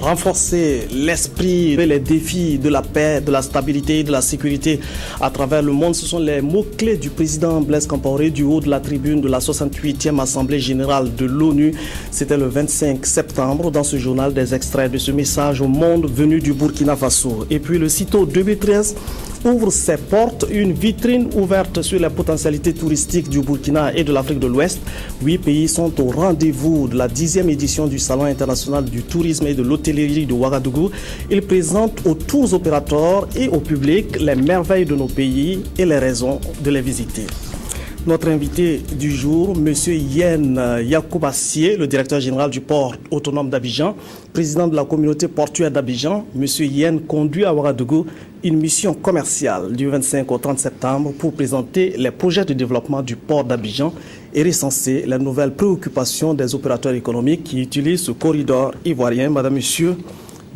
renforcer l'esprit et les défis de la paix, de la stabilité et de la sécurité à travers le monde. Ce sont les mots-clés du président Blaise Compaoré du haut de la tribune de la 68e Assemblée générale de l'ONU. C'était le 25 septembre. Dans ce journal, des extraits de ce message au monde venu du Burkina Faso. Et puis le CITO 2013 ouvre ses portes, une vitrine ouverte sur les potentialités touristiques du Burkina et de l'Afrique de l'Ouest. 8 pays sont au rendez-vous de la 10e édition du Salon international du tourisme et de l'hôtellerie de Ouagadougou. Il présente aux tours opérateurs et au public les merveilles de nos pays et les raisons de les visiter. Notre invité du jour, M. Yen Yakoubassié, le directeur général du port autonome d'Abidjan, président de la communauté portuaire d'Abidjan. M. Yen conduit à Ouagadougou une mission commerciale du 25 au 30 septembre pour présenter les projets de développement du port d'Abidjan et recenser les nouvelles préoccupations des opérateurs économiques qui utilisent ce corridor ivoirien. Madame, Monsieur,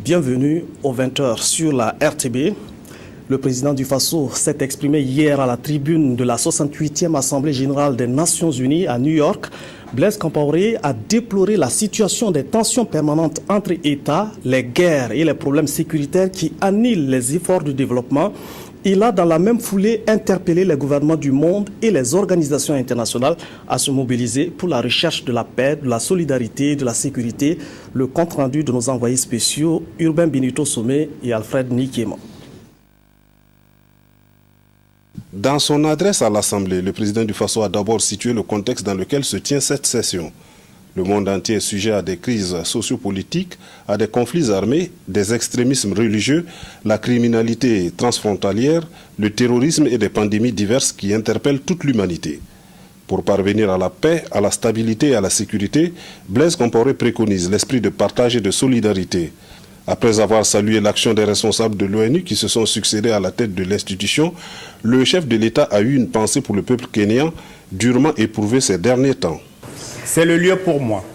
bienvenue aux 20h sur la RTB. Le président du Faso s'est exprimé hier à la tribune de la 68e Assemblée générale des Nations unies à New York. Blaise Compaoré a déploré la situation des tensions permanentes entre États, les guerres et les problèmes sécuritaires qui annihilent les efforts de développement. Il a dans la même foulée interpellé les gouvernements du monde et les organisations internationales à se mobiliser pour la recherche de la paix, de la solidarité et de la sécurité. Le compte-rendu de nos envoyés spéciaux, Urbain Benito Somé et Alfred Nikema. Dans son adresse à l'Assemblée, le président du Faso a d'abord situé le contexte dans lequel se tient cette session. Le monde entier est sujet à des crises sociopolitiques, à des conflits armés, des extrémismes religieux, la criminalité transfrontalière, le terrorisme et des pandémies diverses qui interpellent toute l'humanité. Pour parvenir à la paix, à la stabilité et à la sécurité, Blaise Compaoré préconise l'esprit de partage et de solidarité. Après avoir salué l'action des responsables de l'ONU qui se sont succédés à la tête de l'institution, le chef de l'État a eu une pensée pour le peuple kényan, durement éprouvé ces derniers temps. C'est le lieu pour moi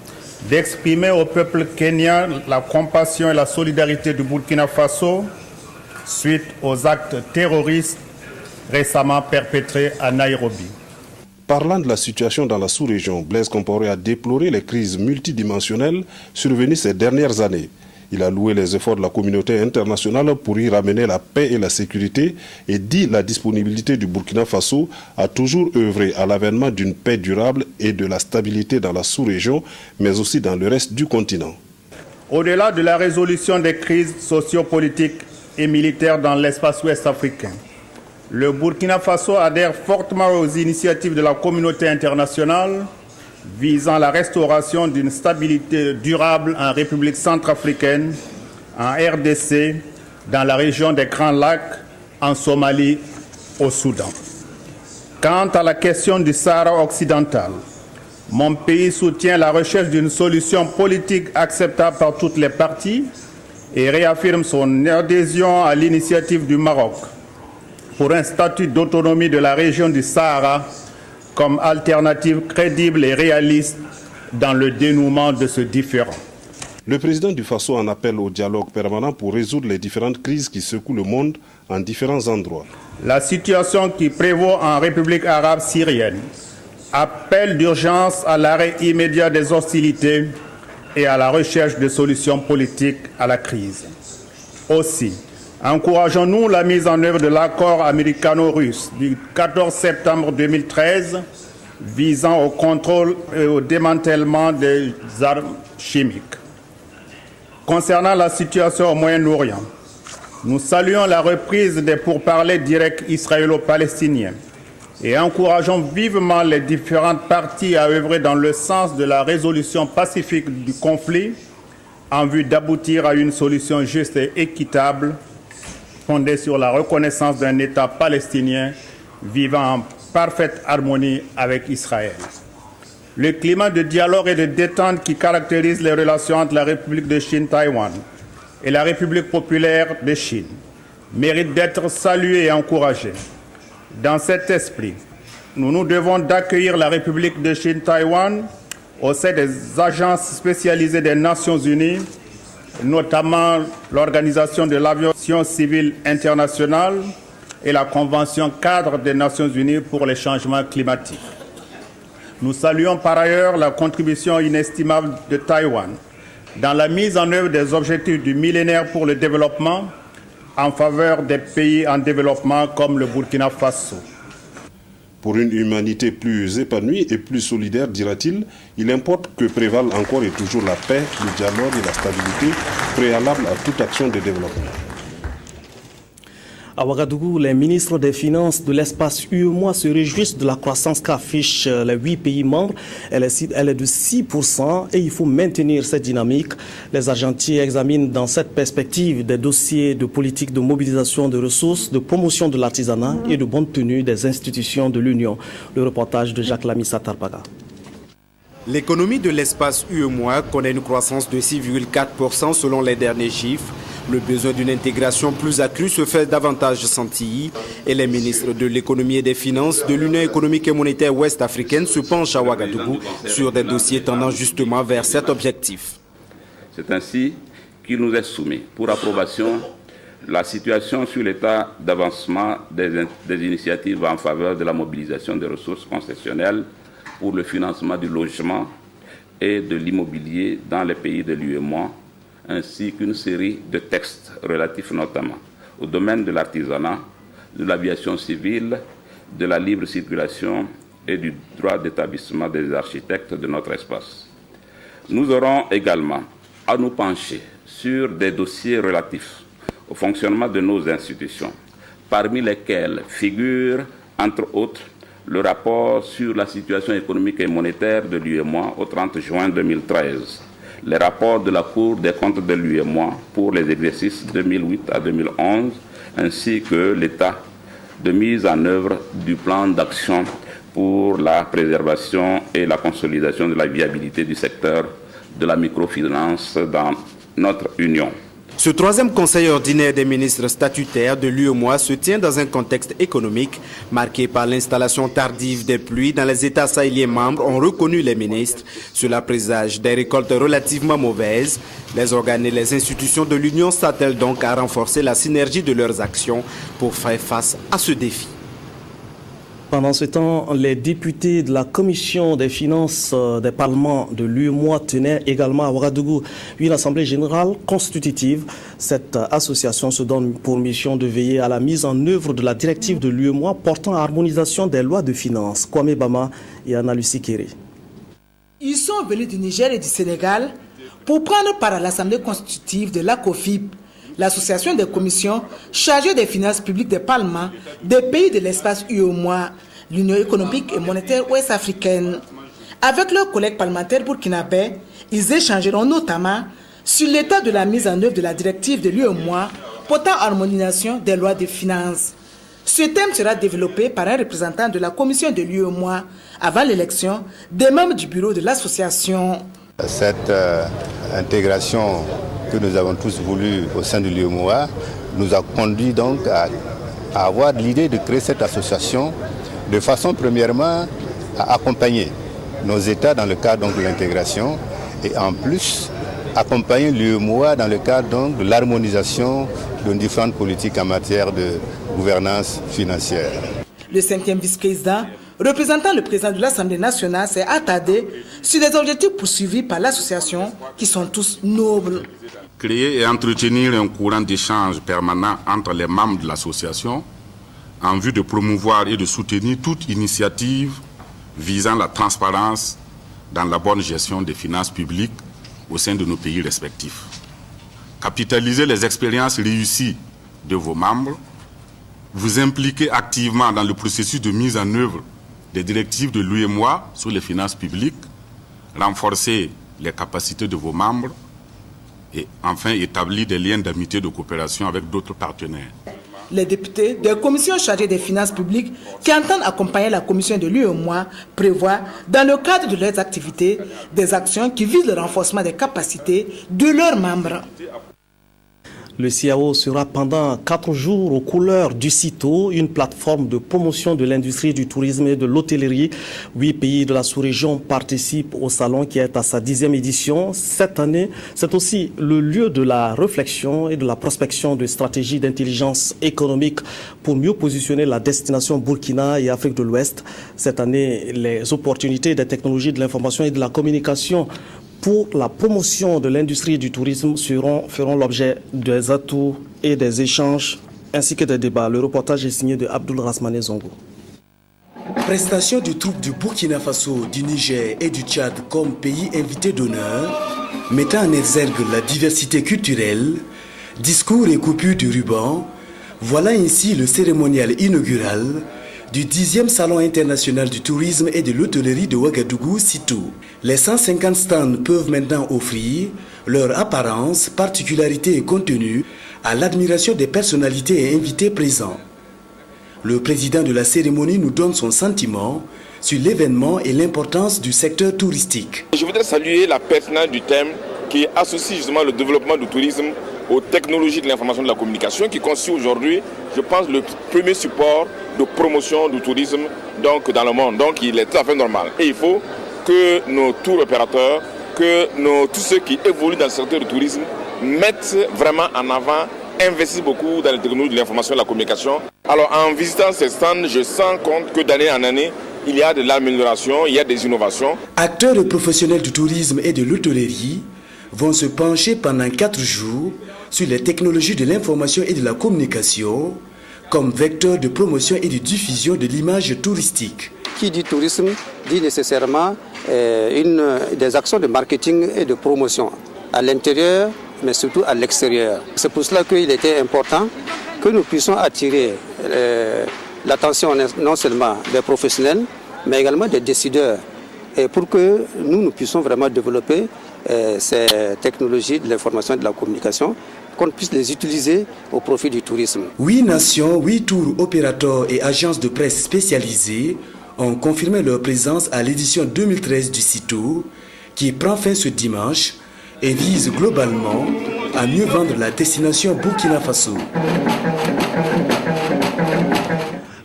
d'exprimer au peuple kényan la compassion et la solidarité du Burkina Faso suite aux actes terroristes récemment perpétrés à Nairobi. Parlant de la situation dans la sous-région, Blaise Compaoré a déploré les crises multidimensionnelles survenues ces dernières années. Il a loué les efforts de la communauté internationale pour y ramener la paix et la sécurité et dit la disponibilité du Burkina Faso à toujours œuvrer à l'avènement d'une paix durable et de la stabilité dans la sous-région, mais aussi dans le reste du continent. Au-delà de la résolution des crises sociopolitiques et militaires dans l'espace ouest africain, le Burkina Faso adhère fortement aux initiatives de la communauté internationale visant la restauration d'une stabilité durable en République centrafricaine, en RDC, dans la région des Grands Lacs, en Somalie, au Soudan. Quant à la question du Sahara occidental, mon pays soutient la recherche d'une solution politique acceptable par toutes les parties et réaffirme son adhésion à l'initiative du Maroc pour un statut d'autonomie de la région du Sahara comme alternative crédible et réaliste dans le dénouement de ce différend. Le président du Faso en appelle au dialogue permanent pour résoudre les différentes crises qui secouent le monde en différents endroits. La situation qui prévaut en République arabe syrienne appelle d'urgence à l'arrêt immédiat des hostilités et à la recherche de solutions politiques à la crise. Aussi, encourageons-nous la mise en œuvre de l'accord américano-russe du 14 septembre 2013 visant au contrôle et au démantèlement des armes chimiques. Concernant la situation au Moyen-Orient, nous saluons la reprise des pourparlers directs israélo-palestiniens et encourageons vivement les différentes parties à œuvrer dans le sens de la résolution pacifique du conflit en vue d'aboutir à une solution juste et équitable fondée sur la reconnaissance d'un État palestinien vivant en parfaite harmonie avec Israël. Le climat de dialogue et de détente qui caractérise les relations entre la République de Chine-Taïwan et la République populaire de Chine mérite d'être salué et encouragé. Dans cet esprit, nous nous devons d'accueillir la République de Chine-Taïwan au sein des agences spécialisées des Nations Unies, notamment l'Organisation de l'aviation civile internationale et la Convention cadre des Nations Unies pour les changements climatiques. Nous saluons par ailleurs la contribution inestimable de Taïwan dans la mise en œuvre des objectifs du millénaire pour le développement en faveur des pays en développement comme le Burkina Faso. Pour une humanité plus épanouie et plus solidaire, dira-t-il, il importe que prévalent encore et toujours la paix, le dialogue et la stabilité préalables à toute action de développement. À Ouagadougou, les ministres des Finances de l'espace UEMOA se réjouissent de la croissance qu'affichent les 8 pays membres. Elle est de 6% et il faut maintenir cette dynamique. Les Argentins examinent dans cette perspective des dossiers de politique de mobilisation de ressources, de promotion de l'artisanat et de bonne tenue des institutions de l'Union. Le reportage de Jacques Lamissa Tarpaga. L'économie de l'espace UEMOA connaît une croissance de 6,4% selon les derniers chiffres. Le besoin d'une intégration plus accrue se fait davantage sentir et les ministres de l'économie et des finances de l'Union économique et monétaire ouest-africaine se penchent à Ouagadougou sur des dossiers tendant justement vers cet objectif. C'est ainsi qu'il nous est soumis pour approbation la situation sur l'état d'avancement des initiatives en faveur de la mobilisation des ressources concessionnelles pour le financement du logement et de l'immobilier dans les pays de l'UEMOA, ainsi qu'une série de textes relatifs notamment au domaine de l'artisanat, de l'aviation civile, de la libre circulation et du droit d'établissement des architectes de notre espace. Nous aurons également à nous pencher sur des dossiers relatifs au fonctionnement de nos institutions, parmi lesquels figure, entre autres, le rapport sur la situation économique et monétaire de l'UEMOA au 30 juin 2013, les rapports de la Cour des comptes de l'UEMOA pour les exercices 2008 à 2011, ainsi que l'état de mise en œuvre du plan d'action pour la préservation et la consolidation de la viabilité du secteur de la microfinance dans notre Union. Ce troisième conseil ordinaire des ministres statutaires de l'UEMOA se tient dans un contexte économique marqué par l'installation tardive des pluies dans les États sahéliens membres, ont reconnu les ministres. Cela présage des récoltes relativement mauvaises. Les organes et les institutions de l'Union s'attellent donc à renforcer la synergie de leurs actions pour faire face à ce défi. Pendant ce temps, les députés de la Commission des finances des parlements de l'UEMOA tenaient également à Ouagadougou une assemblée générale constitutive. Cette association se donne pour mission de veiller à la mise en œuvre de la directive de l'UEMOA portant à harmonisation des lois de finances. Kwame Bama et Anna Lucie Kéré. Ils sont venus du Niger et du Sénégal pour prendre part à l'assemblée constitutive de l'ACOFIP, l'association des commissions chargées des finances publiques des parlements des pays de l'espace UEMOA, l'Union économique et monétaire ouest-africaine. Avec leurs collègues parlementaires burkinabés, ils échangeront notamment sur l'état de la mise en œuvre de la directive de l'UEMOA portant harmonisation des lois de finances. Ce thème sera développé par un représentant de la commission de l'UEMOA avant l'élection des membres du bureau de l'association. Cette intégration que nous avons tous voulu au sein de l'UEMOA nous a conduit donc à avoir l'idée de créer cette association de façon premièrement à accompagner nos États dans le cadre donc, de l'intégration et en plus accompagner l'UEMOA dans le cadre donc, de l'harmonisation de différentes politiques en matière de gouvernance financière. Le 5e vice-président, représentant le président de l'Assemblée nationale, s'est attardé sur les objectifs poursuivis par l'association qui sont tous nobles. Créer et entretenir un courant d'échange permanent entre les membres de l'association en vue de promouvoir et de soutenir toute initiative visant la transparence dans la bonne gestion des finances publiques au sein de nos pays respectifs. Capitaliser les expériences réussies de vos membres, vous impliquer activement dans le processus de mise en œuvre des directives de l'UEMOA sur les finances publiques, renforcer les capacités de vos membres et enfin établir des liens d'amitié et de coopération avec d'autres partenaires. Les députés des commissions chargées des finances publiques qui entendent accompagner la commission de l'UEMOA prévoient, dans le cadre de leurs activités, des actions qui visent le renforcement des capacités de leurs membres. Le CIAO sera pendant 4 jours aux couleurs du CITO, une plateforme de promotion de l'industrie du tourisme et de l'hôtellerie. 8 pays de la sous-région participent au salon qui est à sa 10e édition. Cette année, c'est aussi le lieu de la réflexion et de la prospection de stratégies d'intelligence économique pour mieux positionner la destination Burkina et Afrique de l'Ouest. Cette année, les opportunités des technologies de l'information et de la communication pour la promotion de l'industrie du tourisme feront l'objet des atouts et des échanges ainsi que des débats. Le reportage est signé de Abdoul Rasmane Zongo. Prestation de troupes du Burkina Faso, du Niger et du Tchad comme pays invités d'honneur, mettant en exergue la diversité culturelle, discours et coupures de ruban, voilà ainsi le cérémonial inaugural du 10e Salon international du tourisme et de l'hôtellerie de Ouagadougou, SITO. Les 150 stands peuvent maintenant offrir leur apparence, particularité et contenu à l'admiration des personnalités et invités présents. Le président de la cérémonie nous donne son sentiment sur l'événement et l'importance du secteur touristique. Je voudrais saluer la pertinence du thème qui associe justement le développement du tourisme aux technologies de l'information et de la communication qui constitue aujourd'hui, je pense, le premier support de promotion du tourisme donc, dans le monde. Donc il est tout à fait normal. Et il faut que nos tours opérateurs, que tous ceux qui évoluent dans le secteur du tourisme mettent vraiment en avant, investissent beaucoup dans les technologies de l'information et de la communication. Alors en visitant ces stands, je sens compte que d'année en année, il y a de l'amélioration, il y a des innovations. Acteurs et professionnels du tourisme et de l'hôtellerie vont se pencher pendant 4 jours sur les technologies de l'information et de la communication comme vecteur de promotion et de diffusion de l'image touristique. Qui dit tourisme dit nécessairement des actions de marketing et de promotion à l'intérieur, mais surtout à l'extérieur. C'est pour cela qu'il était important que nous puissions attirer l'attention non seulement des professionnels, mais également des décideurs, et pour que nous puissions vraiment développer ces technologies de l'information et de la communication, qu'on puisse les utiliser au profit du tourisme. 8 nations, 8 tours opérateurs et agences de presse spécialisées ont confirmé leur présence à l'édition 2013 du SITO, qui prend fin ce dimanche et vise globalement à mieux vendre la destination Burkina Faso.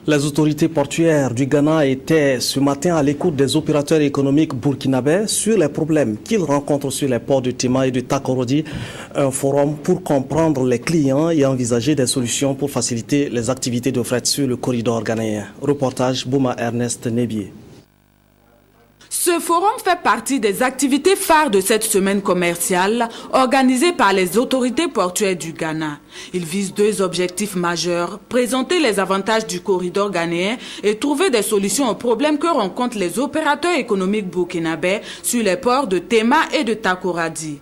Les autorités portuaires du Ghana étaient ce matin à l'écoute des opérateurs économiques burkinabés sur les problèmes qu'ils rencontrent sur les ports de Tema et de Takorodi. Un forum pour comprendre les clients et envisager des solutions pour faciliter les activités de fret sur le corridor ghanéen. Reportage Bouma Ernest Nebier. Ce forum fait partie des activités phares de cette semaine commerciale organisée par les autorités portuaires du Ghana. Il vise 2 objectifs majeurs, présenter les avantages du corridor ghanéen et trouver des solutions aux problèmes que rencontrent les opérateurs économiques burkinabés sur les ports de Tema et de Takoradi.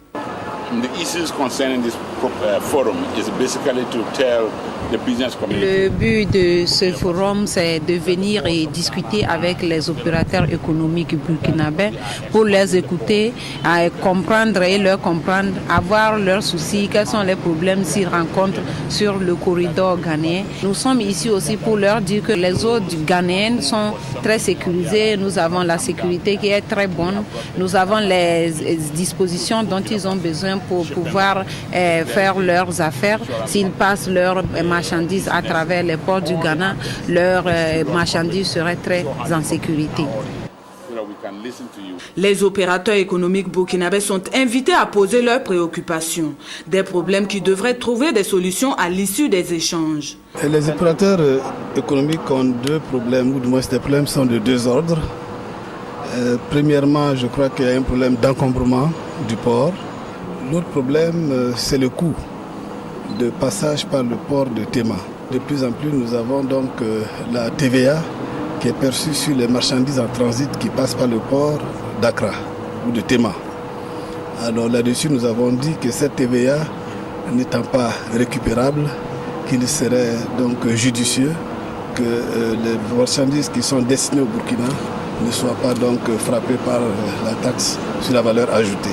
Le but de ce forum, c'est de venir et discuter avec les opérateurs économiques burkinabés pour les écouter, comprendre et leur comprendre, avoir leurs soucis, quels sont les problèmes s'ils rencontrent sur le corridor ghanéen. Nous sommes ici aussi pour leur dire que les eaux ghanéennes sont très sécurisées, nous avons la sécurité qui est très bonne, nous avons les dispositions dont ils ont besoin pour pouvoir faire leurs affaires. S'ils passent leurs marchandises à travers les ports du Ghana, leurs marchandises seraient très en sécurité. Les opérateurs économiques burkinabés sont invités à poser leurs préoccupations, des problèmes qui devraient trouver des solutions à l'issue des échanges. Les opérateurs économiques ont 2 problèmes, ou du moins ces problèmes sont de 2 ordres. Premièrement, je crois qu'il y a un problème d'encombrement du port. L'autre problème, c'est le coût de passage par le port de Tema. De plus en plus, nous avons donc la TVA qui est perçue sur les marchandises en transit qui passent par le port d'Accra ou de Tema. Alors là-dessus, nous avons dit que cette TVA n'étant pas récupérable, qu'il serait donc judicieux que les marchandises qui sont destinées au Burkina ne soient pas donc frappées par la taxe sur la valeur ajoutée.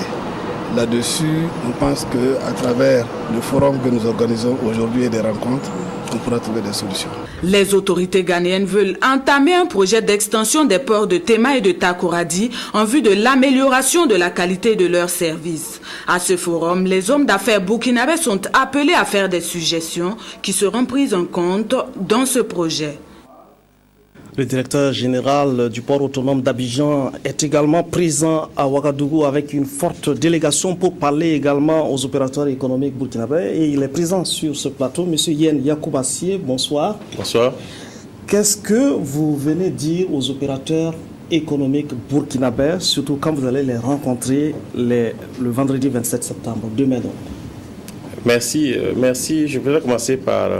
Là-dessus, on pense qu'à travers le forum que nous organisons aujourd'hui et des rencontres, on pourra trouver des solutions. Les autorités ghanéennes veulent entamer un projet d'extension des ports de Tema et de Takoradi en vue de l'amélioration de la qualité de leurs services. À ce forum, les hommes d'affaires burkinabés sont appelés à faire des suggestions qui seront prises en compte dans ce projet. Le directeur général du port autonome d'Abidjan est également présent à Ouagadougou avec une forte délégation pour parler également aux opérateurs économiques burkinabés. Et il est présent sur ce plateau, M. Yen Yakoubassier, bonsoir. Bonsoir. Qu'est-ce que vous venez dire aux opérateurs économiques burkinabés, surtout quand vous allez les rencontrer le vendredi 27 septembre, demain donc? Merci. Je voudrais commencer par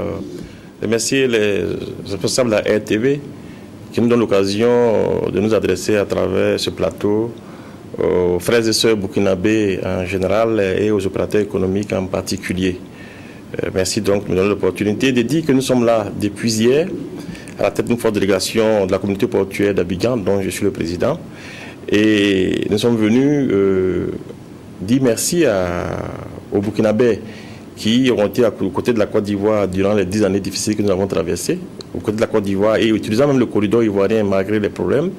remercier les responsables de la RTV qui nous donnent l'occasion de nous adresser à travers ce plateau aux frères et sœurs burkinabés en général et aux opérateurs économiques en particulier. Merci donc de nous donner l'opportunité de dire que nous sommes là depuis hier à la tête d'une forte délégation de la communauté portuaire d'Abidjan dont je suis le président. Et nous sommes venus dire merci aux Burkinabés qui ont été aux côtés de la Côte d'Ivoire durant les 10 années difficiles que nous avons traversées, aux côtés de la Côte d'Ivoire et utilisant même le corridor ivoirien malgré les problèmes.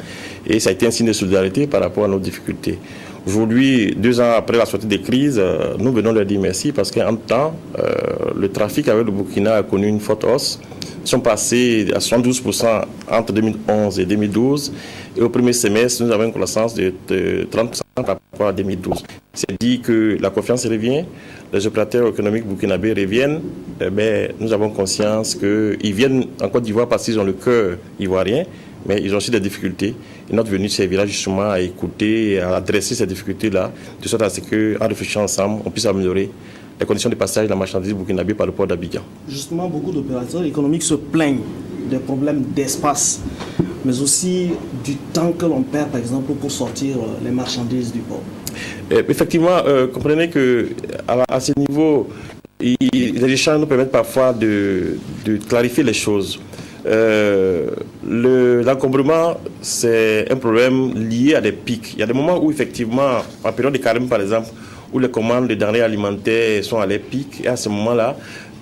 Et ça a été un signe de solidarité par rapport à nos difficultés. Aujourd'hui, 2 ans après la sortie des crises, nous venons leur dire merci parce qu'en temps, le trafic avec le Burkina a connu une forte hausse. Ils sont passés à 72% entre 2011 et 2012. Et au premier semestre, nous avons une croissance de 30% par rapport à 2012. C'est dit que la confiance revient, les opérateurs économiques burkinabés reviennent, mais nous avons conscience qu'ils viennent en Côte d'Ivoire parce qu'ils ont le cœur ivoirien, mais ils ont aussi des difficultés. Et notre venue servira justement à écouter et à adresser ces difficultés-là, de sorte à ce qu'en réfléchissant ensemble, on puisse améliorer les conditions de passage de la marchandise burkinabé par le port d'Abidjan. Justement, beaucoup d'opérateurs économiques se plaignent des problèmes d'espace, mais aussi du temps que l'on perd, par exemple, pour sortir les marchandises du port. Effectivement, comprenez qu'à ce niveau, les échanges nous permettent parfois de clarifier les choses. L'encombrement, c'est un problème lié à des pics. Il y a des moments où, effectivement, en période de carême, par exemple, où les commandes de denrées alimentaires sont à leur pic, et à ce moment-là,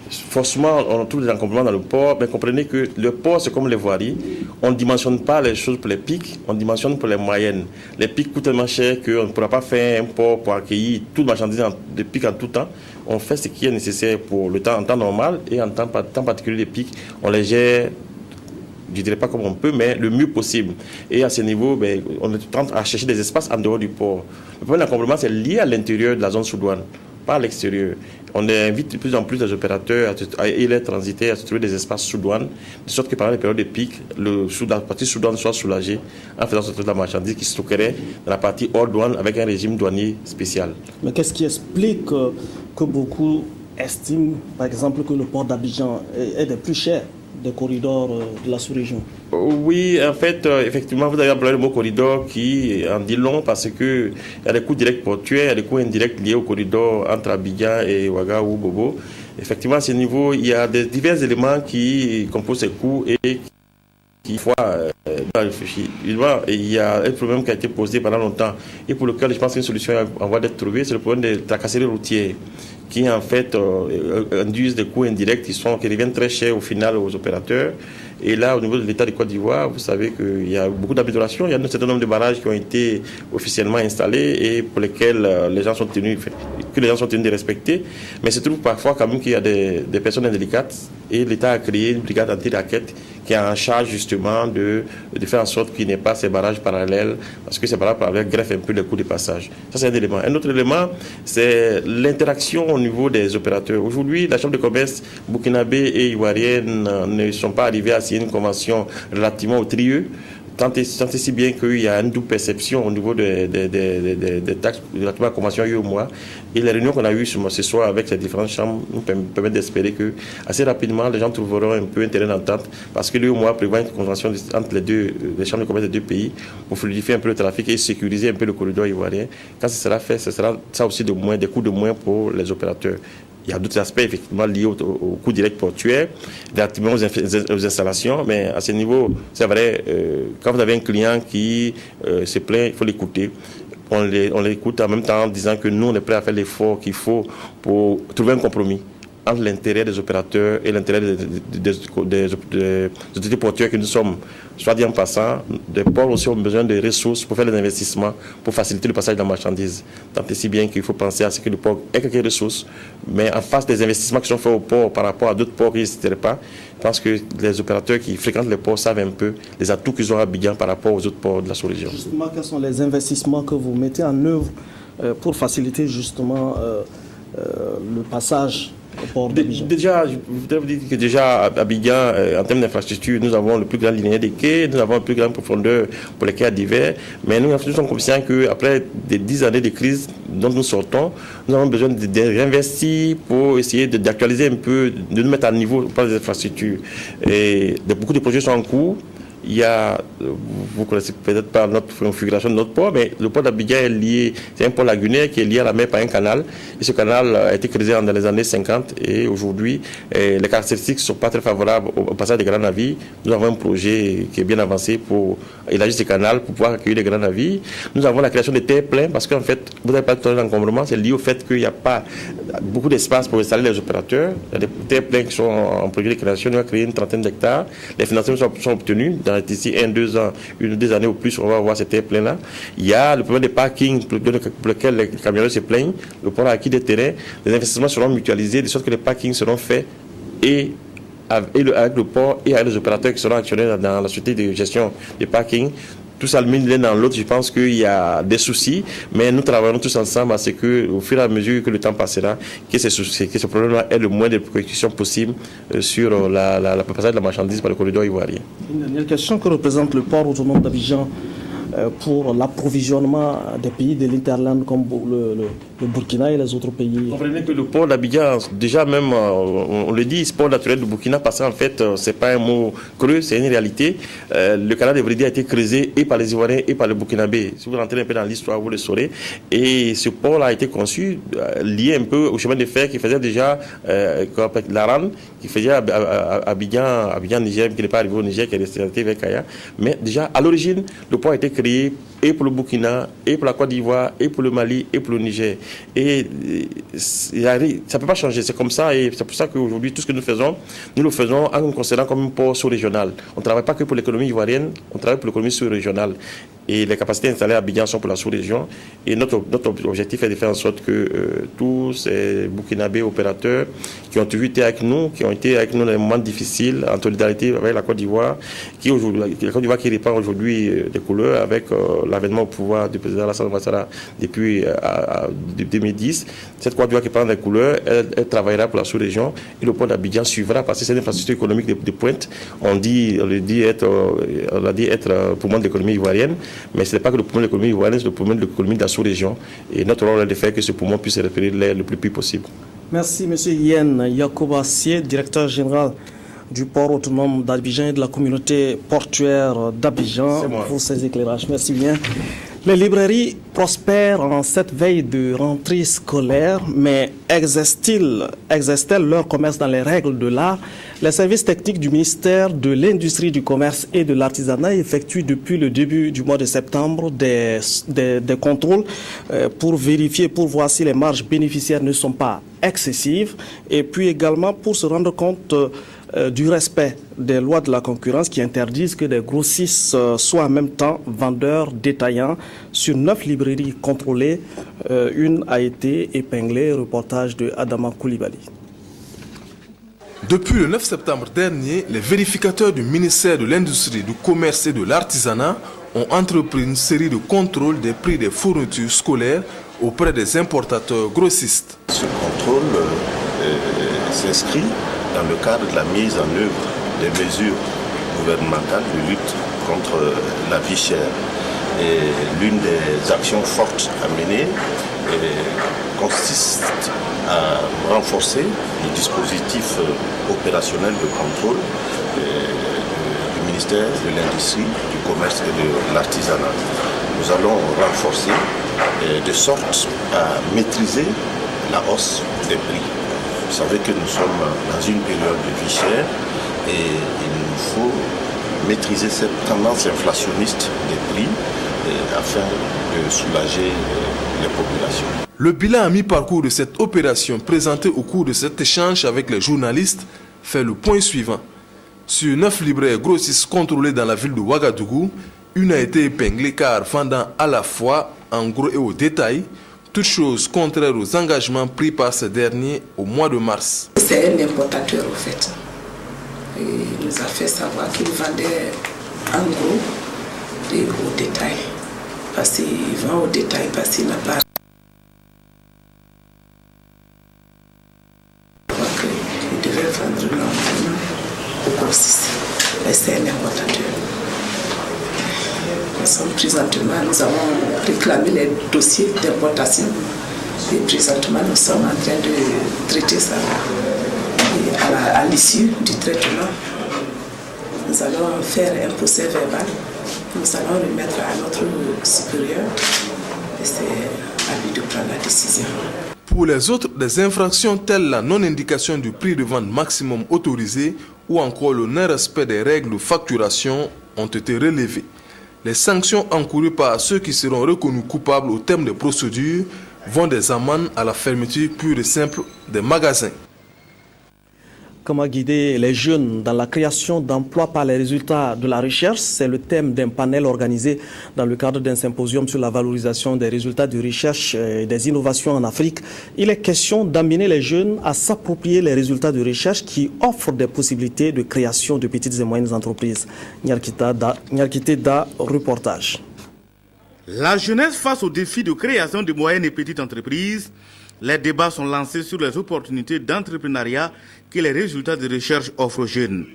forcément, on trouve des encombrements dans le port, mais comprenez que le port, c'est comme les voiries. On ne dimensionne pas les choses pour les pics, on dimensionne pour les moyennes. Les pics coûtent tellement cher qu'on ne pourra pas faire un port pour accueillir toute marchandise de pics en tout temps. On fait ce qui est nécessaire pour le temps en temps normal, et en temps particulier les pics, on les gère, je ne dirais pas comme on peut, mais le mieux possible. Et à ce niveau, on tente à chercher des espaces en dehors du port. Le problème d'encombrement, c'est lié à l'intérieur de la zone sous douane, pas à l'extérieur. On invite de plus en plus les opérateurs et les transitaires à se trouver des espaces sous douane, de sorte que pendant les périodes de pic, la partie sous douane soit soulagée en faisant sortir de la marchandise qui stockerait dans la partie hors douane avec un régime douanier spécial. Mais qu'est-ce qui explique que beaucoup estiment, par exemple, que le port d'Abidjan est des plus chers des corridors de la sous-région? Oui, en fait, effectivement, vous avez employé le mot corridor qui en dit long parce qu'il y a des coûts directs portuaires, il y a des coûts indirects liés au corridor entre Abidjan et Ouaga ou Bobo. Effectivement, à ce niveau, il y a divers éléments qui composent ces coûts et qui, réfléchir. Il y a un problème qui a été posé pendant longtemps et pour lequel je pense qu'une solution est en voie d'être trouvée, c'est le problème de tracasseries routières qui en fait induisent des coûts indirects qui reviennent très chers au final aux opérateurs. Et là, au niveau de l'État de Côte d'Ivoire, vous savez qu'il y a beaucoup d'améliorations. Il y a un certain nombre de barrages qui ont été officiellement installés et pour lesquels les gens sont tenus de respecter. Mais il se trouve parfois quand même qu'il y a des personnes indélicates et l'État a créé une brigade anti-raquette qui est en charge justement de faire en sorte qu'il n'y ait pas ces barrages parallèles parce que ces barrages parallèles greffent un peu les coûts de passage. Ça, c'est un élément. Un autre élément, c'est l'interaction au niveau des opérateurs. Aujourd'hui, la Chambre de commerce burkinabé et ivoirienne ne sont pas arrivés à signer une convention relativement au trieux. Tant et si bien qu'il y a une double perception au niveau des taxes relativement à la convention UEMOA. Et les réunions qu'on a eues ce soir avec ces différentes chambres nous permettent d'espérer que assez rapidement les gens trouveront un peu un terrain d'entente parce que l'UEMOA prévoit une convention entre les chambres de commerce des deux pays pour fluidifier un peu le trafic et sécuriser un peu le corridor ivoirien. Quand ce sera fait, ce sera ça aussi des coûts de moins pour les opérateurs. Il y a d'autres aspects effectivement liés au coût direct portuaire, directement aux installations, mais à ce niveau, c'est vrai, quand vous avez un client qui se plaint, il faut l'écouter. On l'écoute en même temps en disant que nous, on est prêt à faire l'effort qu'il faut pour trouver un compromis entre l'intérêt des opérateurs et l'intérêt des autorités portuaires que nous sommes. Soit dit en passant, des ports aussi ont besoin de ressources pour faire des investissements, pour faciliter le passage de la marchandise. Tant et si bien qu'il faut penser à ce que le port ait quelques ressources, mais en face des investissements qui sont faits au port par rapport à d'autres ports qui n'existeraient pas, je pense que les opérateurs qui fréquentent les ports savent un peu les atouts qu'ils ont à Abidjan par rapport aux autres ports de la sous-région. Justement, quels sont les investissements que vous mettez en œuvre pour faciliter justement le passage Déjà, je voudrais vous dire que déjà, à Abidjan, en termes d'infrastructure, nous avons le plus grand linéaire des quais, nous avons le plus grande profondeur pour les quais à divers, mais nous sommes conscients qu'après des 10 années de crise dont nous sortons, nous avons besoin de réinvestir pour essayer d'actualiser un peu, de nous mettre à niveau au plan des infrastructures. Et beaucoup de projets sont en cours. Il y a, vous connaissez peut-être pas notre configuration de notre port, mais le port d'Abidjan est lié, c'est un port lagunaire qui est lié à la mer par un canal. Et ce canal a été creusé dans les années 50 et aujourd'hui, les caractéristiques ne sont pas très favorables au passage des grands navires. Nous avons un projet qui est bien avancé pour élargir ce canal, pour pouvoir accueillir les grands navires. Nous avons la création des terres pleins parce qu'en fait, vous n'avez pas de d'encombrement, c'est lié au fait qu'il n'y a pas beaucoup d'espace pour installer les opérateurs. Il y a des terres pleins qui sont en projet de création. Nous avons créé une trentaine d'hectares. Les financements sont obtenus. D'ici 1-2 ans, 1-2 années ou plus, on va avoir ces terres pleins-là. Il y a le problème des parkings pour lequel les camionneurs se plaignent. Le port a acquis des terrains. Les investissements seront mutualisés de sorte que les parkings seront faits et avec le port et avec les opérateurs qui seront actionnaires dans la société de gestion des parkings. Tout ça, l'un dans l'autre, je pense qu'il y a des soucis, mais nous travaillons tous ensemble à ce qu'au fur et à mesure que le temps passera, que ce problème-là ait le moins de précautions possible sur le passage de la marchandise par le corridor ivoirien. Une dernière question, que représente le port autonome d'Abidjan pour l'approvisionnement des pays de l'Interland comme le Burkina et les autres pays? Vous comprenez que le port d'Abidjan, déjà même, on le dit, ce port naturel du Burkina, parce qu'en fait, c'est pas un mot creux, c'est une réalité. Le canal de Vridi a été creusé et par les Ivoiriens et par les Burkinabés. Si vous rentrez un peu dans l'histoire, vous le saurez. Et ce port a été conçu, lié un peu au chemin de fer qui faisait déjà l'Aran, qui faisait Abidjan, Niger, qui n'est pas arrivé au Niger, qui est resté vers Kaya. Mais déjà, à l'origine, le port a été créé et pour le Burkina, et pour la Côte d'Ivoire, et pour le Mali, et pour le Niger. Et ça ne peut pas changer, c'est comme ça, et c'est pour ça qu'aujourd'hui, tout ce que nous le faisons en nous considérant comme un port sous-régional. On ne travaille pas que pour l'économie ivoirienne, on travaille pour l'économie sous-régionale. Et les capacités installées à Abidjan sont pour la sous-région. Et notre objectif est de faire en sorte que tous ces Burkinabés opérateurs qui ont toujours été avec nous, qui ont été avec nous dans les moments difficiles, en solidarité avec la Côte d'Ivoire, la Côte d'Ivoire qui répand aujourd'hui des couleurs avec l'avènement au pouvoir du président Alassane Ouattara depuis 2010. Cette Côte d'Ivoire qui prend des couleurs, elle travaillera pour la sous-région et le port d'Abidjan suivra parce que c'est une infrastructure économique de pointe. On dit être poumon de l'économie ivoirienne, mais ce n'est pas que le poumon de l'économie ivoirienne, c'est le poumon de l'économie de la sous-région. Et notre rôle est de faire que ce poumon puisse respirer l'air le plus possible. Merci, M. Yen Yacoub Sié, directeur général du port autonome d'Abidjan et de la communauté portuaire d'Abidjan pour ces éclairages. Merci bien. Les librairies prospèrent en cette veille de rentrée scolaire, mais exercent-elles leur commerce dans les règles de l'art? Les services techniques du ministère de l'Industrie, du Commerce et de l'Artisanat effectuent depuis le début du mois de septembre des contrôles pour vérifier, pour voir si les marges bénéficiaires ne sont pas excessives et puis également pour se rendre compte du respect des lois de la concurrence qui interdisent que des grossistes soient en même temps vendeurs détaillants. Sur 9 librairies contrôlées, une a été épinglée. Reportage de Adama Koulibaly. Depuis le 9 septembre dernier, les vérificateurs du ministère de l'Industrie, du Commerce et de l'Artisanat ont entrepris une série de contrôles des prix des fournitures scolaires auprès des importateurs grossistes. Ce contrôle s'inscrit dans le cadre de la mise en œuvre des mesures gouvernementales de lutte contre la vie chère. Et l'une des actions fortes à mener consiste à renforcer le dispositif opérationnel de contrôle du ministère de l'Industrie, du Commerce et de l'Artisanat. Nous allons renforcer de sorte à maîtriser la hausse des prix. Vous savez que nous sommes dans une période de vie chère et il nous faut maîtriser cette tendance inflationniste des prix afin de soulager les populations. Le bilan à mi-parcours de cette opération présenté au cours de cet échange avec les journalistes fait le point suivant. Sur 9 libraires grossistes contrôlés dans la ville de Ouagadougou, une a été épinglée car vendant à la fois en gros et au détail, toutes choses contraires aux engagements pris par ces derniers au mois de mars. C'est un importateur au fait. Il nous a fait savoir qu'il vendait en gros et au détail. Parce qu'il vend au détail parce qu'il n'a pas c'est un importateur. Nous avons réclamé les dossiers d'importation et présentement nous sommes en train de traiter ça. Et à l'issue du traitement, nous allons faire un procès verbal. Nous allons remettre à notre supérieur et c'est à lui de prendre la décision. Pour les autres, des infractions telles la non-indication du prix de vente maximum autorisé ou encore le non-respect des règles de facturation ont été relevées. Les sanctions encourues par ceux qui seront reconnus coupables au terme des procédures vont des amendes à la fermeture pure et simple des magasins. Comment guider les jeunes dans la création d'emplois par les résultats de la recherche? C'est le thème d'un panel organisé dans le cadre d'un symposium sur la valorisation des résultats de recherche et des innovations en Afrique. Il est question d'amener les jeunes à s'approprier les résultats de recherche qui offrent des possibilités de création de petites et moyennes entreprises. Nyarkite Da, reportage. La jeunesse face au défi de création de moyennes et petites entreprises. Les débats sont lancés sur les opportunités d'entrepreneuriat que les résultats de recherche offrent aux jeunes.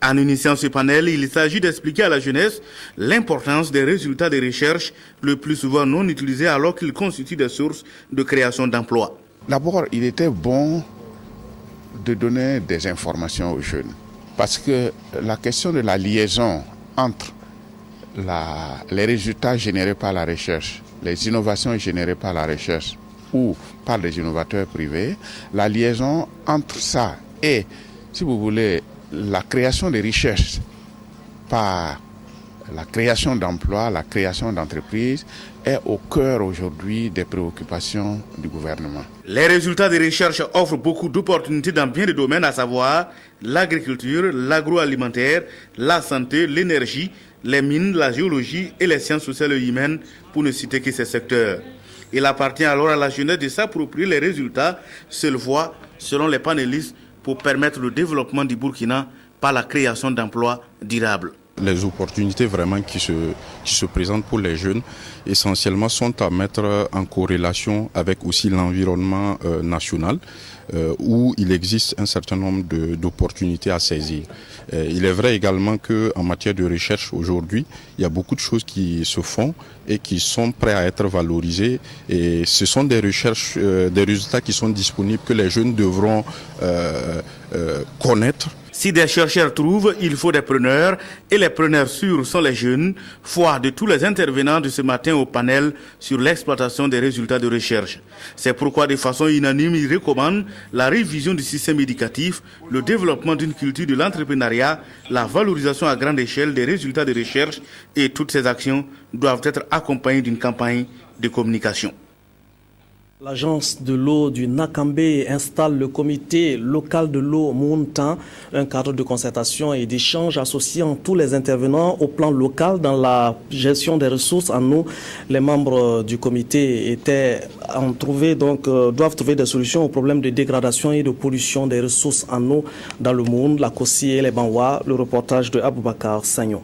En initiant ce panel, il s'agit d'expliquer à la jeunesse l'importance des résultats de recherche, le plus souvent non utilisés alors qu'ils constituent des sources de création d'emplois. D'abord, il était bon de donner des informations aux jeunes, parce que la question de la liaison entre les résultats générés par la recherche, les innovations générées par la recherche, ou par les innovateurs privés, la liaison entre ça et, si vous voulez, la création de richesses par la création d'emplois, la création d'entreprises, est au cœur aujourd'hui des préoccupations du gouvernement. Les résultats des recherches offrent beaucoup d'opportunités dans bien des domaines, à savoir l'agriculture, l'agroalimentaire, la santé, l'énergie, les mines, la géologie et les sciences sociales et humaines, pour ne citer que ces secteurs. Il appartient alors à la jeunesse de s'approprier les résultats, seule voie, selon les panélistes, pour permettre le développement du Burkina par la création d'emplois durables. Les opportunités vraiment qui se présentent pour les jeunes, essentiellement, sont à mettre en corrélation avec aussi l'environnement national, où il existe un certain nombre d'opportunités à saisir. Il est vrai également qu'en matière de recherche aujourd'hui, il y a beaucoup de choses qui se font et qui sont prêts à être valorisées. Et ce sont des recherches, des résultats qui sont disponibles que les jeunes devront connaître. Si des chercheurs trouvent, il faut des preneurs, et les preneurs sûrs sont les jeunes. Foi de tous les intervenants de ce matin au panel sur l'exploitation des résultats de recherche. C'est pourquoi de façon unanime, ils recommandent la révision du système éducatif, le développement d'une culture de l'entrepreneuriat, la valorisation à grande échelle des résultats de recherche, et toutes ces actions doivent être accompagnées d'une campagne de communication. L'agence de l'eau du Nakambe installe le comité local de l'eau Mountan, un cadre de concertation et d'échange associant tous les intervenants au plan local dans la gestion des ressources en eau. Les membres du comité doivent trouver des solutions aux problèmes de dégradation et de pollution des ressources en eau dans le monde, la Kossi et les Banwa. Le reportage de Aboubakar Sagnon.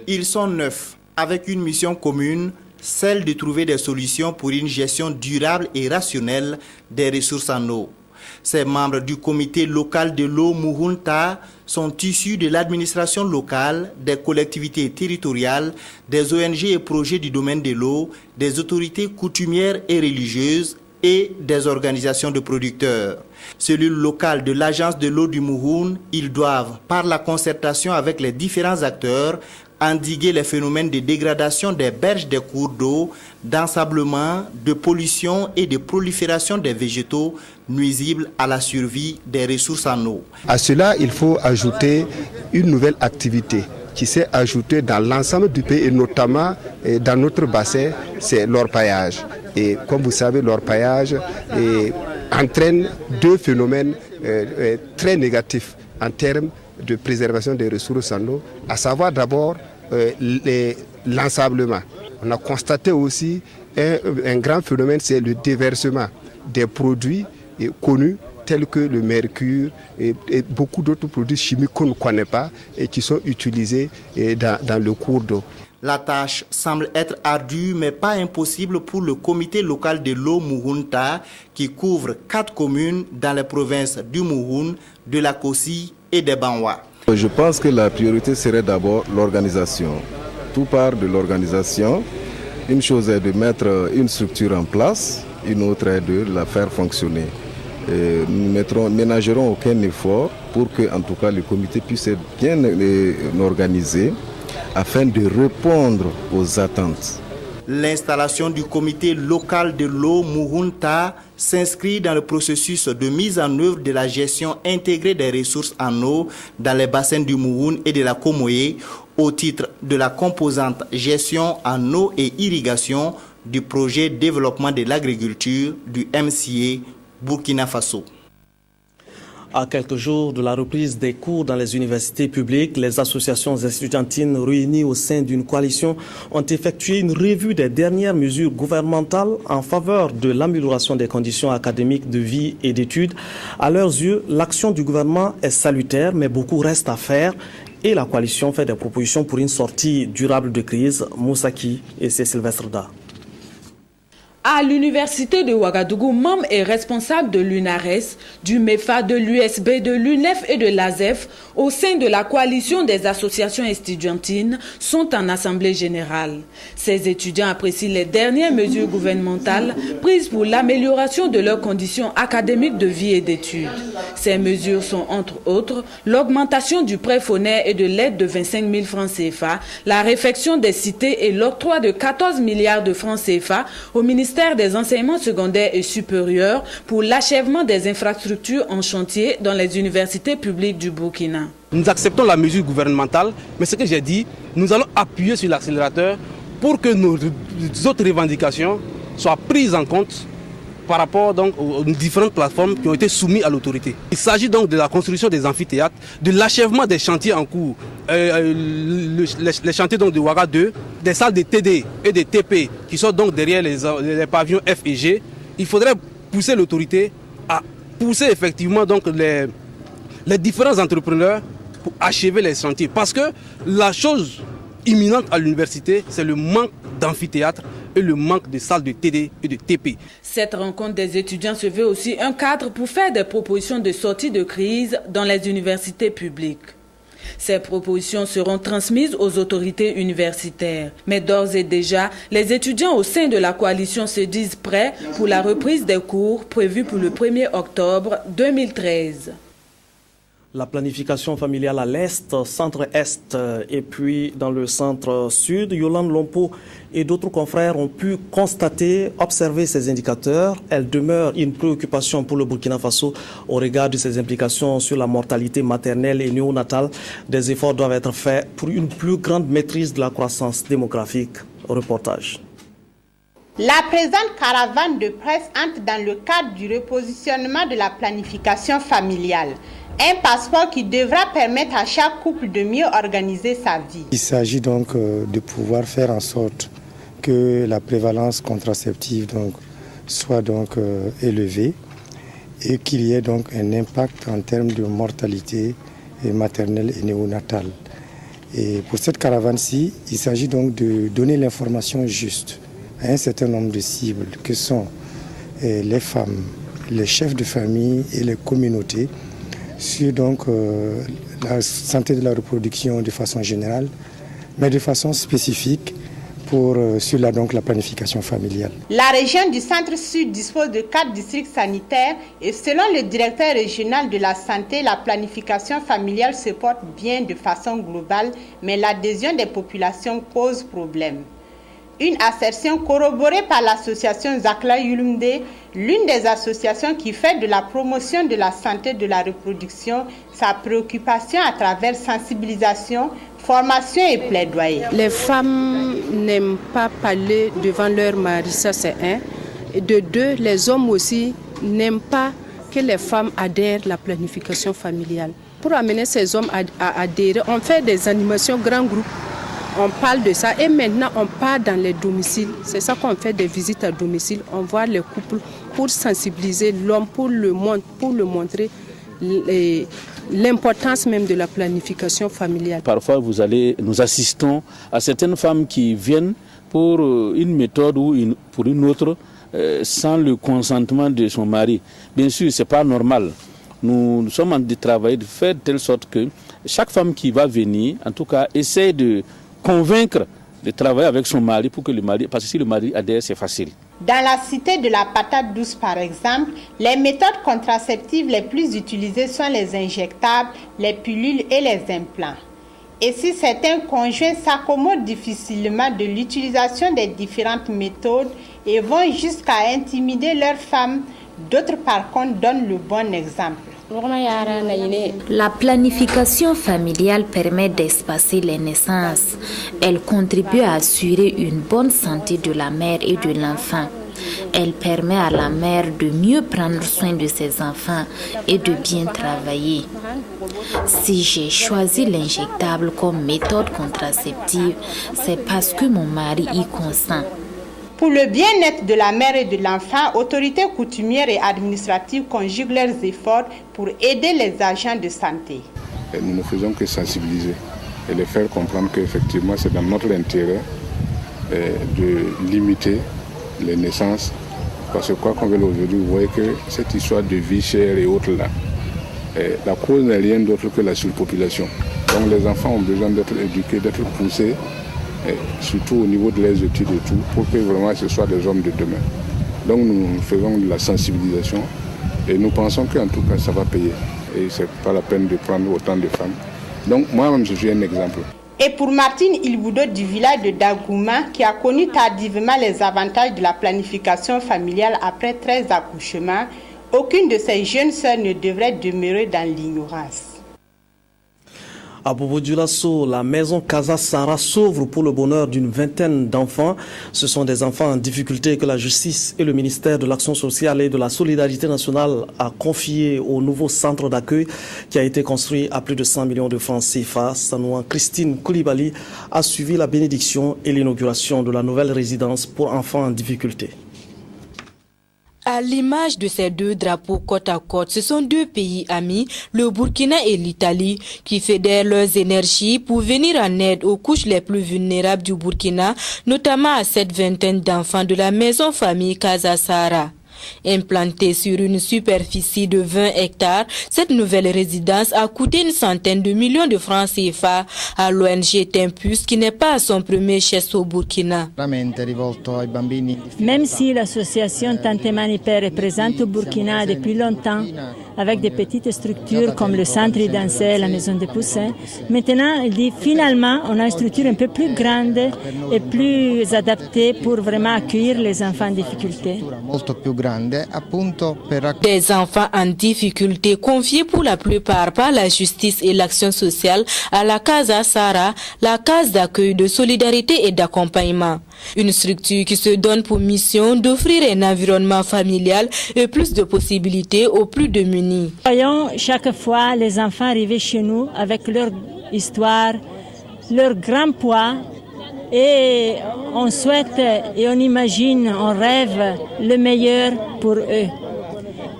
Ils sont 9, avec une mission commune, celle de trouver des solutions pour une gestion durable et rationnelle des ressources en eau. Ces membres du comité local de l'eau Muhunta sont issus de l'administration locale, des collectivités territoriales, des ONG et projets du domaine de l'eau, des autorités coutumières et religieuses et des organisations de producteurs. Cellule locale de l'agence de l'eau du Muhun, ils doivent, par la concertation avec les différents acteurs, endiguer les phénomènes de dégradation des berges des cours d'eau, d'ensablement, de pollution et de prolifération des végétaux nuisibles à la survie des ressources en eau. À cela, il faut ajouter une nouvelle activité qui s'est ajoutée dans l'ensemble du pays et notamment dans notre bassin, c'est l'orpaillage. Et comme vous savez, l'orpaillage entraîne deux phénomènes très négatifs en termes de préservation des ressources en eau, à savoir d'abord l'ensablement. On a constaté aussi un grand phénomène, c'est le déversement des produits connus tels que le mercure et beaucoup d'autres produits chimiques qu'on ne connaît pas et qui sont utilisés dans le cours d'eau. La tâche semble être ardue mais pas impossible pour le comité local de l'eau Muhunta qui couvre 4 communes dans les provinces du Muhun, de la Kossi et des Banwa. Je pense que la priorité serait d'abord l'organisation. Tout part de l'organisation. Une chose est de mettre une structure en place, une autre est de la faire fonctionner. Et nous ménagerons aucun effort pour que, en tout cas, le comité puisse être bien organisé afin de répondre aux attentes. L'installation du comité local de l'eau Muhunta s'inscrit dans le processus de mise en œuvre de la gestion intégrée des ressources en eau dans les bassins du Mouhoun et de la Komoé au titre de la composante gestion en eau et irrigation du projet développement de l'agriculture du MCA Burkina Faso. À quelques jours de la reprise des cours dans les universités publiques, les associations étudiantines réunies au sein d'une coalition ont effectué une revue des dernières mesures gouvernementales en faveur de l'amélioration des conditions académiques de vie et d'études. À leurs yeux, l'action du gouvernement est salutaire, mais beaucoup reste à faire. Et la coalition fait des propositions pour une sortie durable de crise. Moussaki et c'est Sylvestre Da. À l'université de Ouagadougou, membre et responsable de l'UNARES, du MEFA, de l'USB, de l'UNEF et de l'ASEF, au sein de la coalition des associations estudiantines, sont en assemblée générale. Ces étudiants apprécient les dernières mesures gouvernementales prises pour l'amélioration de leurs conditions académiques de vie et d'études. Ces mesures sont entre autres l'augmentation du prêt fonnaire et de l'aide de 25 000 francs CFA, la réfection des cités et l'octroi de 14 milliards de francs CFA au ministère des enseignements secondaires et supérieurs pour l'achèvement des infrastructures en chantier dans les universités publiques du Burkina. Nous acceptons la mesure gouvernementale, mais ce que j'ai dit, nous allons appuyer sur l'accélérateur pour que nos autres revendications soient prises en compte par rapport donc aux différentes plateformes qui ont été soumises à l'autorité. Il s'agit donc de la construction des amphithéâtres, de l'achèvement des chantiers en cours, les chantiers donc de Ouaga 2, des salles de TD et de TP qui sont donc derrière les pavillons F et G. Il faudrait pousser l'autorité à pousser effectivement donc les différents entrepreneurs pour achever les chantiers. Parce que la chose imminente à l'université, c'est le manque d'amphithéâtre et le manque de salles de TD et de TP. Cette rencontre des étudiants se veut aussi un cadre pour faire des propositions de sortie de crise dans les universités publiques. Ces propositions seront transmises aux autorités universitaires. Mais d'ores et déjà, les étudiants au sein de la coalition se disent prêts pour la reprise des cours prévue pour le 1er octobre 2013. La planification familiale à l'Est, centre-Est et puis dans le centre-Sud, Yolande Lompo et d'autres confrères ont pu observer ces indicateurs. Elle demeure une préoccupation pour le Burkina Faso au regard de ses implications sur la mortalité maternelle et néonatale. Des efforts doivent être faits pour une plus grande maîtrise de la croissance démographique. Reportage. La présente caravane de presse entre dans le cadre du repositionnement de la planification familiale. Un passeport qui devra permettre à chaque couple de mieux organiser sa vie. Il s'agit donc de pouvoir faire en sorte que la prévalence contraceptive soit élevée et qu'il y ait donc un impact en termes de mortalité maternelle et néonatale. Et pour cette caravane-ci, il s'agit donc de donner l'information juste à un certain nombre de cibles que sont les femmes, les chefs de famille et les communautés sur la santé de la reproduction de façon générale, mais de façon spécifique sur la planification familiale. La région du Centre-Sud dispose de 4 districts sanitaires et selon le directeur régional de la santé, la planification familiale se porte bien de façon globale, mais l'adhésion des populations pose problème. Une assertion corroborée par l'association Zakla Yulumde, l'une des associations qui fait de la promotion de la santé de la reproduction sa préoccupation à travers sensibilisation, formation et plaidoyer. Les femmes n'aiment pas parler devant leur mari, ça c'est un. Et de deux, les hommes aussi n'aiment pas que les femmes adhèrent à la planification familiale. Pour amener ces hommes à adhérer, on fait des animations grands groupes. On parle de ça et maintenant on part dans les domiciles. C'est ça qu'on fait des visites à domicile. On voit les couples pour sensibiliser l'homme, pour le montrer l'importance même de la planification familiale. Parfois nous assistons à certaines femmes qui viennent pour une méthode ou pour une autre sans le consentement de son mari. Bien sûr, ce n'est pas normal. nous sommes en train de travailler, de faire de telle sorte que chaque femme qui va venir, en tout cas, essaie de convaincre de travailler avec son mari pour que le mari, parce que si le mari adhère, c'est facile. Dans la cité de la patate douce, par exemple, les méthodes contraceptives les plus utilisées sont les injectables, les pilules et les implants. Et si certains conjoints s'accommodent difficilement de l'utilisation des différentes méthodes et vont jusqu'à intimider leurs femmes, d'autres par contre donnent le bon exemple. La planification familiale permet d'espacer les naissances. Elle contribue à assurer une bonne santé de la mère et de l'enfant. Elle permet à la mère de mieux prendre soin de ses enfants et de bien travailler. Si j'ai choisi l'injectable comme méthode contraceptive, c'est parce que mon mari y consent. Pour le bien-être de la mère et de l'enfant, autorités coutumières et administratives conjuguent leurs efforts pour aider les agents de santé. Et nous ne faisons que sensibiliser et les faire comprendre qu'effectivement c'est dans notre intérêt de limiter les naissances. Parce que quoi qu'on veuille aujourd'hui, vous voyez que cette histoire de vie chère et autres là, la cause n'est rien d'autre que la surpopulation. Donc les enfants ont besoin d'être éduqués, d'être poussés, surtout au niveau de leurs études et tout, pour que vraiment ce soit des hommes de demain. Donc nous faisons de la sensibilisation et nous pensons qu'en tout cas ça va payer. Et ce n'est pas la peine de prendre autant de femmes. Donc moi-même je suis un exemple. Et pour Martine Ilboudo du village de Dagouma, qui a connu tardivement les avantages de la planification familiale après 13 accouchements, aucune de ses jeunes sœurs ne devrait demeurer dans l'ignorance. À Bobo Dioulasso, la maison Casa Sara s'ouvre pour le bonheur d'une vingtaine d'enfants. Ce sont des enfants en difficulté que la justice et le ministère de l'Action sociale et de la solidarité nationale a confié au nouveau centre d'accueil qui a été construit à plus de 100 millions de francs CFA. Sanouan Christine Koulibaly a suivi la bénédiction et l'inauguration de la nouvelle résidence pour enfants en difficulté. À l'image de ces deux drapeaux côte à côte, ce sont deux pays amis, le Burkina et l'Italie, qui fédèrent leurs énergies pour venir en aide aux couches les plus vulnérables du Burkina, notamment à cette vingtaine d'enfants de la maison famille Casa Sara. Implantée sur une superficie de 20 hectares, cette nouvelle résidence a coûté une centaine de millions de francs CFA à l'ONG Tempus, qui n'est pas à son premier chef au Burkina. Même si l'association Tantemani Père est présente au Burkina depuis longtemps, avec des petites structures comme le centre Idancé, la maison des poussins, maintenant il dit finalement on a une structure un peu plus grande et plus adaptée pour vraiment accueillir les enfants en difficulté. Des enfants en difficulté confiés pour la plupart par la justice et l'action sociale à la Casa Sara, la case d'accueil de solidarité et d'accompagnement. Une structure qui se donne pour mission d'offrir un environnement familial et plus de possibilités aux plus démunis. Voyons chaque fois les enfants arriver chez nous avec leur histoire, leur grand poids. Et on souhaite et on imagine, on rêve le meilleur pour eux.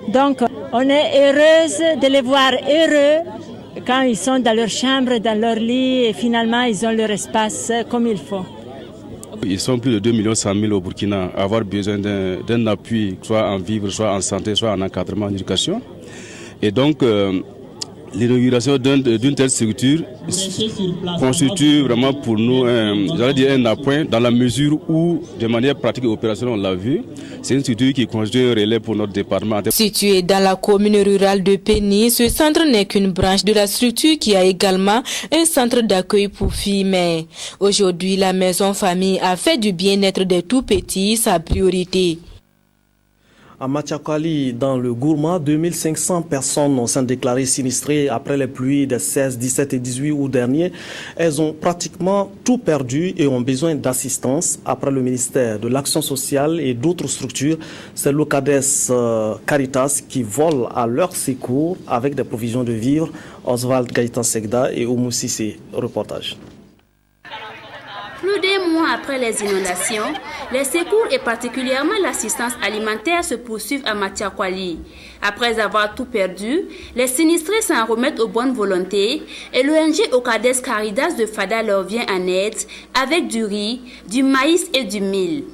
Donc, on est heureuse de les voir heureux quand ils sont dans leur chambre, dans leur lit et finalement ils ont leur espace comme il faut. Ils sont plus de 2 100 000 au Burkina à avoir besoin d'un appui, soit en vivre, soit en santé, soit en encadrement, en éducation. Et donc, l'inauguration d'une telle structure constitue vraiment pour nous un appoint dans la mesure où, de manière pratique et opérationnelle, on l'a vu, c'est une structure qui constitue un relais pour notre département. Situé dans la commune rurale de Pény, ce centre n'est qu'une branche de la structure qui a également un centre d'accueil pour filles mères. Aujourd'hui, la maison famille a fait du bien-être des tout-petits sa priorité. À Matiakwali, dans le Gourma, 2500 personnes sont déclarées sinistrées après les pluies des 16, 17 et 18 août dernier. Elles ont pratiquement tout perdu et ont besoin d'assistance. Après le ministère de l'Action sociale et d'autres structures, c'est l'Ocades Caritas qui vole à leur secours avec des provisions de vivres. Oswald Gaïtan Segda et Oumou Sissé. Reportage. Plus d'un mois après les inondations, les secours et particulièrement l'assistance alimentaire se poursuivent à Matiakwali. Après avoir tout perdu, les sinistrés s'en remettent aux bonnes volontés et l'ONG Ocades Caritas de Fada leur vient en aide avec du riz, du maïs et du mil.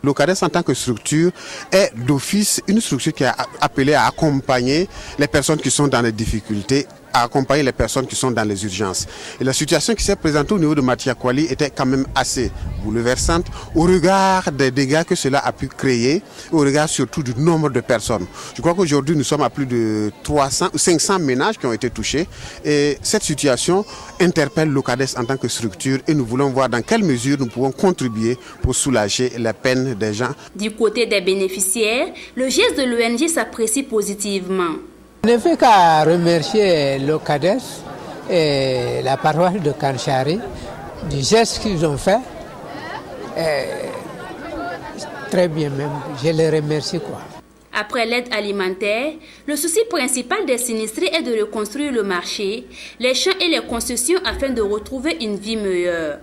L'OCADES en tant que structure est d'office une structure qui est appelée à accompagner les personnes qui sont dans les difficultés, à accompagner les personnes qui sont dans les urgences. Et la situation qui s'est présentée au niveau de Matiakwali était quand même assez bouleversante au regard des dégâts que cela a pu créer, au regard surtout du nombre de personnes. Je crois qu'aujourd'hui nous sommes à plus de 500 ménages qui ont été touchés et cette situation interpelle l'OCADES en tant que structure et nous voulons voir dans quelle mesure nous pouvons contribuer pour soulager la peine des gens. Du côté des bénéficiaires, le geste de l'ONG s'apprécie positivement. Je ne fais qu'à remercier l'OCADES et la paroisse de Kanchari du geste qu'ils ont fait. Très bien même, je les remercie quoi. Après l'aide alimentaire, le souci principal des sinistrés est de reconstruire le marché, les champs et les concessions afin de retrouver une vie meilleure.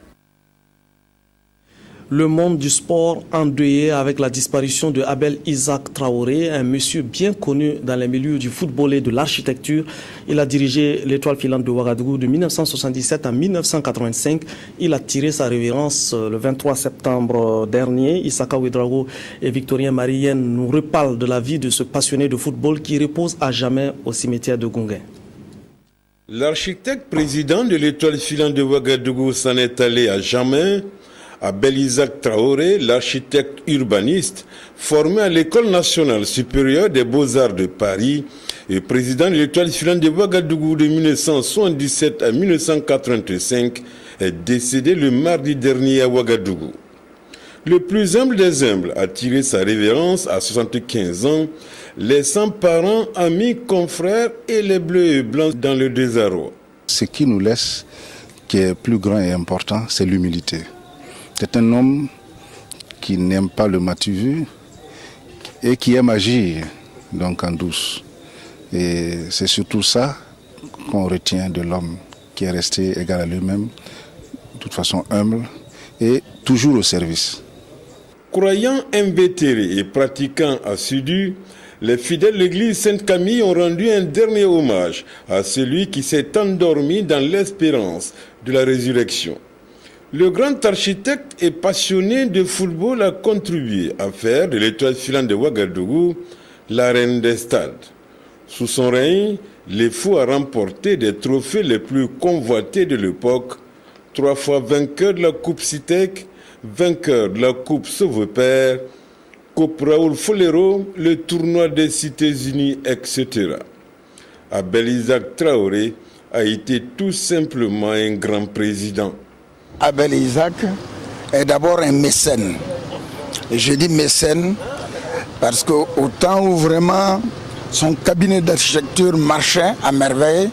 Le monde du sport endeuillé avec la disparition de Abel Isaac Traoré, un monsieur bien connu dans les milieux du football et de l'architecture. Il a dirigé l'Étoile filante de Ouagadougou de 1977 à 1985. Il a tiré sa révérence le 23 septembre dernier. Issaka Ouedraogo et Victorien Marienne nous reparlent de la vie de ce passionné de football qui repose à jamais au cimetière de Gonguin. L'architecte président de l'Étoile filante de Ouagadougou s'en est allé à jamais. Abel Isaac Traoré, l'architecte urbaniste, formé à l'École nationale supérieure des beaux-arts de Paris et président de l'Étoile filante de Ouagadougou de 1977 à 1985, est décédé le mardi dernier à Ouagadougou. Le plus humble des humbles a tiré sa révérence à 75 ans, laissant parents, amis, confrères et les bleus et blancs dans le désarroi. Ce qui nous laisse, qui est plus grand et important, c'est l'humilité. C'est un homme qui n'aime pas le matu vu et qui aime agir donc en douce. Et c'est surtout ça qu'on retient de l'homme qui est resté égal à lui-même, de toute façon humble et toujours au service. Croyants invétérés et pratiquants assidus, les fidèles de l'église Sainte-Camille ont rendu un dernier hommage à celui qui s'est endormi dans l'espérance de la résurrection. Le grand architecte et passionné de football a contribué à faire de l'Étoile filante de Ouagadougou la reine des stades. Sous son règne, les fous a remporté des trophées les plus convoités de l'époque, 3 fois vainqueur de la Coupe Citec, vainqueur de la Coupe Sauve-Père, Coupe Raoul Folero, le tournoi des Cités-Unies, etc. Abel Isaac Traoré a été tout simplement un grand président. Abel Isaac est d'abord un mécène. Et je dis mécène parce qu'au temps où vraiment son cabinet d'architecture marchait à merveille,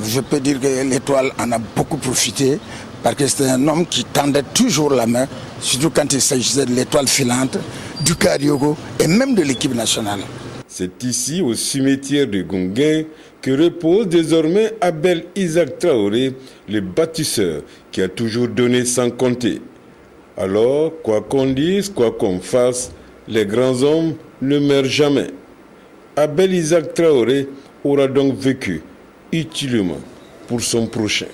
je peux dire que l'Étoile en a beaucoup profité parce que c'était un homme qui tendait toujours la main, surtout quand il s'agissait de l'Étoile filante, du Cariogo et même de l'équipe nationale. C'est ici, au cimetière de Gonguin, que repose désormais Abel Isaac Traoré, le bâtisseur qui a toujours donné sans compter. Alors, quoi qu'on dise, quoi qu'on fasse, les grands hommes ne meurent jamais. Abel Isaac Traoré aura donc vécu utilement pour son prochain.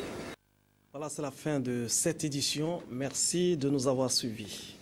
Voilà, c'est la fin de cette édition. Merci de nous avoir suivis.